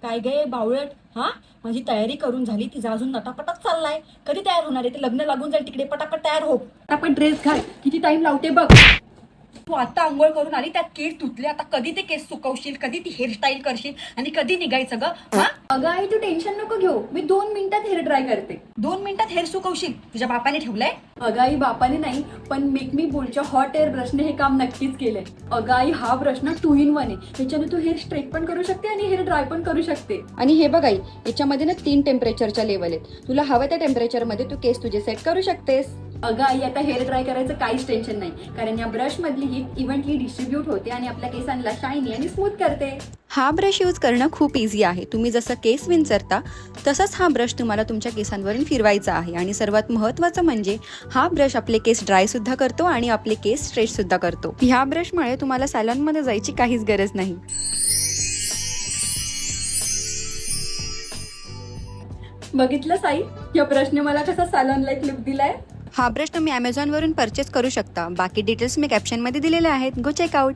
काय गे बावळट, हा माझी तयारी करून झाली, तिचा अजून नटापटाच चाललाय. कधी तयार होणार आहे? ते लग्न लागून जाईल तिकडे, पटापट तयार हो. पटापट ड्रेस घाल, किती टाइम लावते बघ. तू आता आंघोळ करून आली, त्यात केस तुटले, आता कधी ते केस सुकवशील, कधी ती हेअरस्टाईल करशील आणि कधी निघायचं ग? हा अगं आई तू टेन्शन नको घेऊ, मी 2 मिनिटात हेअर ड्राय करते. 2 मिनिटात हेअर सुकवशील? तुझ्या बापाने ठेवलंय? अगं आई बापाने नाही, पण मेक मी बोलच्या हॉट एअर ब्रशने हे काम नक्कीच केलंय. अगं आई हा ब्रश ना 2 in 1 आहे. ह्याच्याने तू हेअर स्ट्रेट पण करू शकते आणि हेअर ड्राय पण करू शकते. आणि हे बघ आई, याच्यामध्ये ना 3 टेम्परेचरच्या लेवल आहेत. तुला हवं त्या टेम्परेचरमध्ये तू केस तुझे सेट करू शकतेस. अगं आई आता हेअर ड्राय करायचं काहीच टेन्शन नाही, कारण या ब्रश मधली हीट इव्हनली डिस्ट्रीब्यूट होते आणि आपल्या केसांना शायनी आणि स्मूथ करते. हा ब्रश यूज करणं खूप इझी आहे. तुम्ही जसं केस विंचरता तसंच हा ब्रश तुम्हाला तुमच्या केसांवरून फिरवायचा आहे. आणि सर्वात महत्त्वाचं म्हणजे हा ब्रश आपले केस ड्रायसुद्धा करतो आणि आपले केस स्ट्रेचसुद्धा करतो. ह्या ब्रशमुळे तुम्हाला सॅलॉनमध्ये जायची काहीच गरज नाही. बघितलं साई, या ब्रशने मला कसा सॅलॉन लाईक लुक दिलाय. हा ब्रश तुम्ही ॲमेझॉनवरून परचेस करू शकता. बाकी डिटेल्स मी कॅप्शनमध्ये दिलेले आहेत. Go check out.